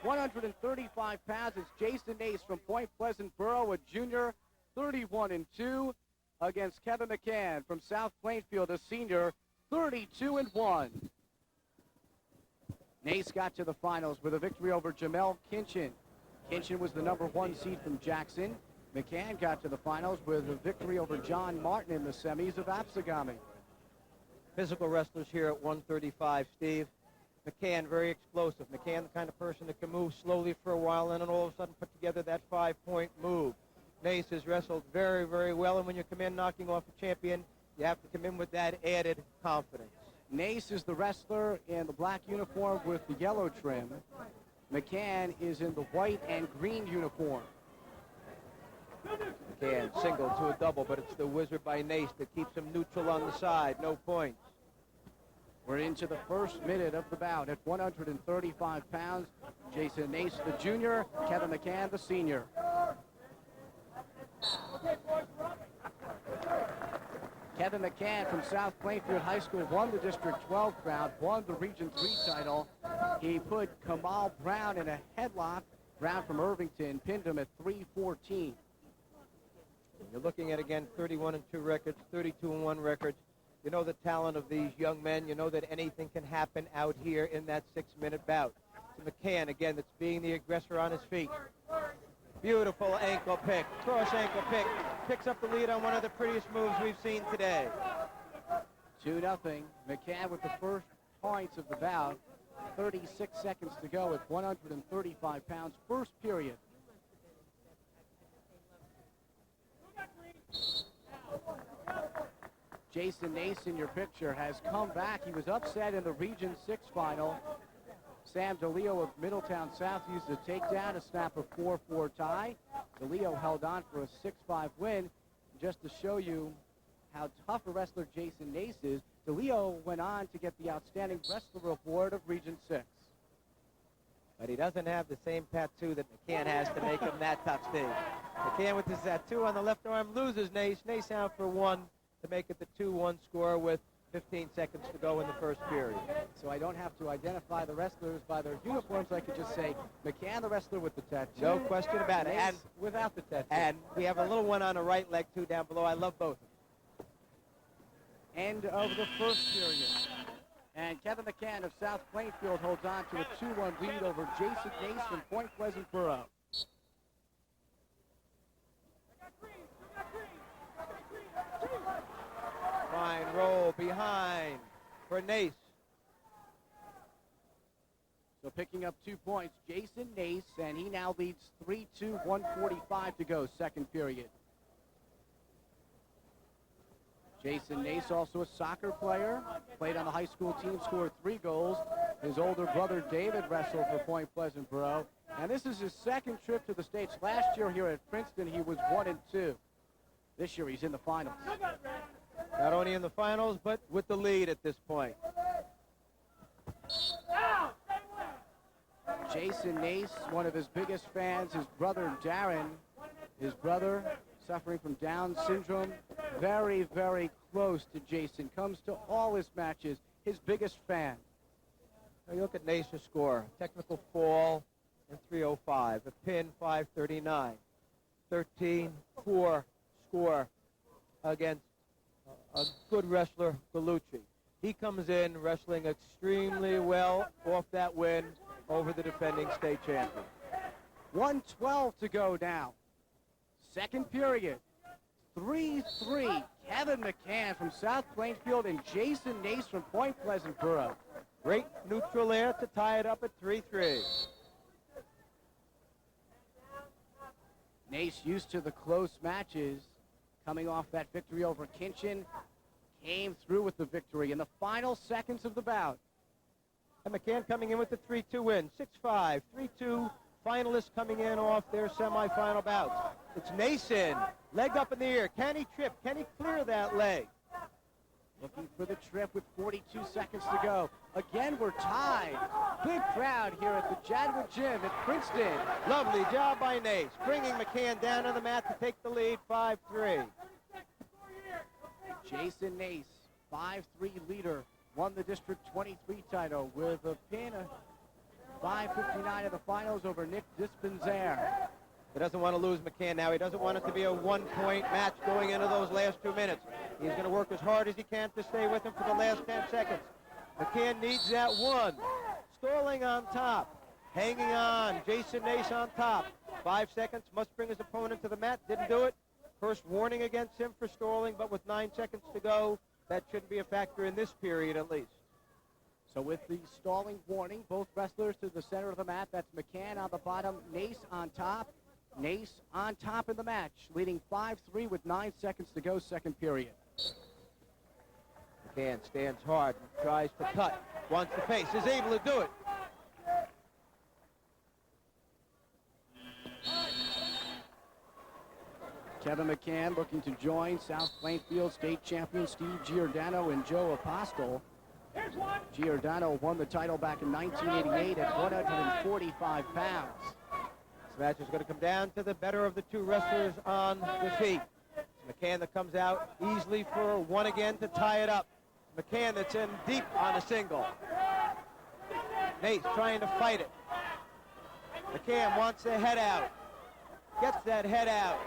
135 pounds. It's Jason Nase from Point Pleasant Borough, a junior, 31-2, against Kevin Mccann from South Plainfield, a senior, 32-1. Nase got to the finals with a victory over Jamel Kinchin. Kinchin was the #1 seed from Jackson. Mccann got to the finals with a victory over John Martin in the semis of Absegami. Physical wrestlers here at 135, Steve. Mccann, very explosive. Mccann, the kind of person that can move slowly for a while and then all of a sudden put together that 5-point move. Nase has wrestled very, very well, and when you come in knocking off a champion, you have to come in with that added confidence. Nase is the wrestler in the black uniform with the yellow trim. Mccann is in the white and green uniform. Mccann single to a double, but it's the wizard by Nase that keeps him neutral on the side. No points. We're into the first minute of the bout at 135 pounds. Jason Nase, the junior, Kevin Mccann, the senior. Kevin Mccann from South Plainfield High School won the District 12 crown, won the Region 3 title. He put Kamal Brown in a headlock. Brown from Irvington pinned him at 3:14. You're looking at, again, 31-2 records, 32-1 records. You know the talent of these young men. You know that anything can happen out here in that 6-minute bout. To Mccann, again, that's being the aggressor on his feet. Beautiful ankle pick, cross ankle pick. Picks up the lead on one of the prettiest moves we've seen today. 2-0. Mccann with the first points of the bout. 36 seconds to go at 135 pounds. First period. Jason Nase in your picture has come back. He was upset in the Region 6 final. Sam DeLeo of Middletown South used a takedown to snap a 4-4 tie. DeLeo held on for a 6-5 win. Just to show you how tough a wrestler Jason Nase is, DeLeo went on to get the Outstanding Wrestler Award of Region 6. But he doesn't have the same tattoo that Mccann has to make him that tough, Steve. Mccann with his tattoo on the left arm loses Nase. Nase out for one to make it the 2-1 score with 15 seconds to go in the first period. So I don't have to identify the wrestlers by their uniforms. I could just say Mccann, the wrestler with the tattoo. No question about it. Nase And without the tattoo. And we have a little one on the right leg, too, down below. I love both of them. End of the first period. And Kevin Mccann of South Plainfield holds on to a 2-1 lead over Jason Nase from Point Pleasant Borough. Fine roll behind for Nase. So picking up 2 points, Jason Nase, and he now leads 3-2, 1:45 to go, second period. Jason Nase, also a soccer player, played on the high school team, scored 3 goals. His older brother David wrestled for Point Pleasant Borough. And this is his second trip to the States. Last year here at Princeton, he was 1-2. This year he's in the finals. Not only in the finals, but with the lead at this point. Jason Nase, one of his biggest fans, his brother Darren, his brother suffering from Down syndrome, very, very close to Jason, comes to all his matches, his biggest fan. Now you look at Nase's score, technical fall in 3:05, a pin 5:39, 13-4 score against a good wrestler, Gallucci. He comes in wrestling extremely well off that win over the defending state champion. 1:12 to go now. Second period. 3-3. Kevin Mccann from South Plainfield and Jason Nase from Point Pleasant Borough. Great neutral air to tie it up at 3-3. Nase, used to the close matches, coming off that victory over Kinchin, came through with the victory in the final seconds of the bout. And Mccann coming in with the 3-2 win. 6-5, 3-2 finalists coming in off their semifinal bouts. It's Nason, leg up in the air. Can he trip? Can he clear that leg? Looking for the trip with 42 seconds to go. Again, we're tied. Big crowd here at the Jadwood Gym at Princeton. Lovely job by Nase, bringing Mccann down on the mat to take the lead, 5-3. Jason Nase, 5-3 leader, won the District 23 title with a pin 5:59 of the finals over Nick Dispenzaire. He doesn't want to lose Mccann now. He doesn't want it to be a one-point match going into those last 2 minutes. He's going to work as hard as he can to stay with him for the last 10 seconds. Mccann needs that one. Stalling on top. Hanging on. Jason Nase on top. 5 seconds. Must bring his opponent to the mat. Didn't do it. First warning against him for stalling, but with 9 seconds to go, that shouldn't be a factor in this period at least. So with the stalling warning, both wrestlers to the center of the mat. That's Mccann on the bottom, Nase on top. Nase on top in the match, leading 5-3 with 9 seconds to go, second period. Mccann stands hard, tries to cut, wants the pace, is able to do it. Kevin Mccann looking to join South Plainfield state champion Steve Giordano and Joe Apostol. Giordano won the title back in 1988 at 145 pounds. This match is going to come down to the better of the two wrestlers on the feet. It's Mccann that comes out easily for one again to tie it up. Mccann that's in deep on a single. Nate trying to fight it. Mccann wants the head out. Gets that head out.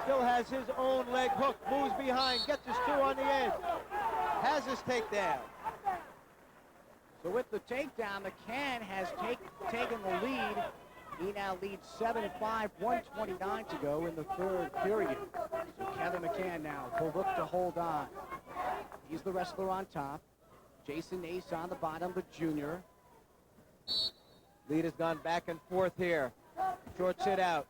Still has his own leg hook. Moves behind. Gets his two on the edge. Has his takedown. So with the takedown, Mccann has taken the lead. He now leads 7-5, 1:29 to go in the third period. So Kevin Mccann now will look to hold on. He's the wrestler on top. Jason Nase on the bottom, the junior. Lead has gone back and forth here. Short sit out.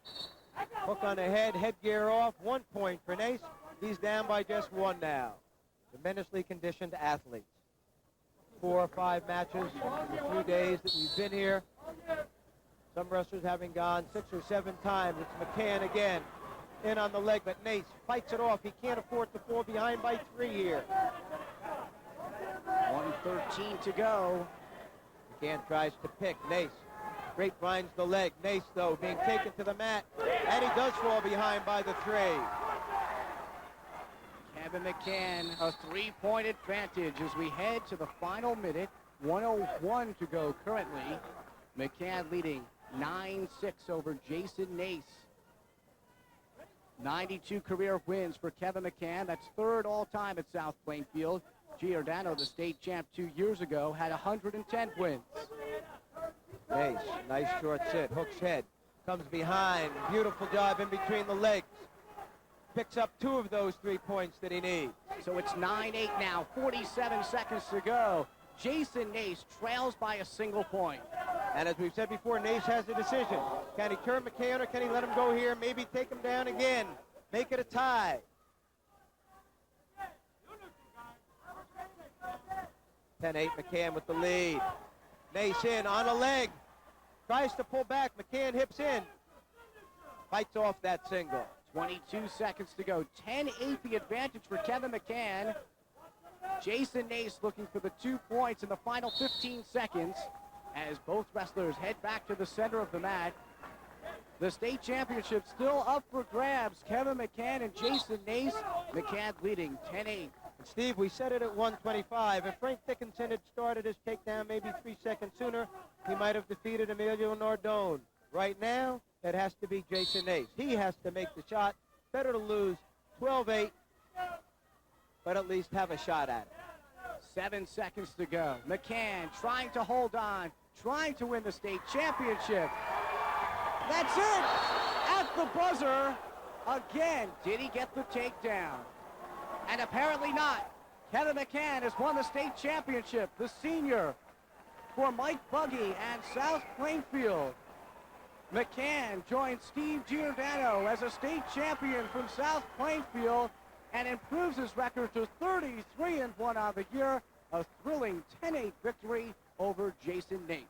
Hook on the head, headgear off. 1 point for Nase. He's down by just one now. Tremendously conditioned athletes. 4 or 5 matches in the few days that we've been here. Some wrestlers having gone 6 or 7 times. It's Mccann again. In on the leg, but Nase fights it off. He can't afford to fall behind by 3 here. 1:13 to go. Mccann tries to pick. Nase grapevines the leg. Nase, though, being taken to the mat. And he does fall behind by the 3. Kevin Mccann, a 3-point advantage as we head to the final minute. 1:01 to go currently. Mccann leading 9-6 over Jason Nase. 92 career wins for Kevin Mccann. That's third all-time at South Plainfield. Giordano, the state champ 2 years ago, had 110 wins. Nase, nice short sit, hooks head, comes behind, beautiful job in between the legs. Picks up 2 of those 3 points that he needs. So it's 9-8 now, 47 seconds to go. Jason Nase trails by a single point. And as we've said before, Nase has a decision. Can he turn Mccann or can he let him go here? Maybe take him down again. Make it a tie. 10-8, Mccann with the lead. Nase in on a leg. Tries to pull back. Mccann hips in. Fights off that single. 22 seconds to go. 10-8 the advantage for Kevin Mccann. Jason Nase looking for the 2 points in the final 15 seconds as both wrestlers head back to the center of the mat. The state championship still up for grabs. Kevin Mccann and Jason Nase. Mccann leading 10-8. And Steve, we said it at 125. If Frank Dickinson had started his takedown maybe 3 seconds sooner, he might have defeated Emilio Nardone. Right now, it has to be Jason Nase. He has to make the shot. Better to lose 12-8, but at least have a shot at it. 7 seconds to go. Mccann trying to hold on, trying to win the state championship. That's it! At the buzzer, again. Did he get the takedown? And apparently not. Kevin Mccann has won the state championship, the senior, for Mike Buggy and South Plainfield. Mccann joins Steve Giordano as a state champion from South Plainfield and improves his record to 33-1 on the year. A thrilling 10-8 victory over Jason Nase.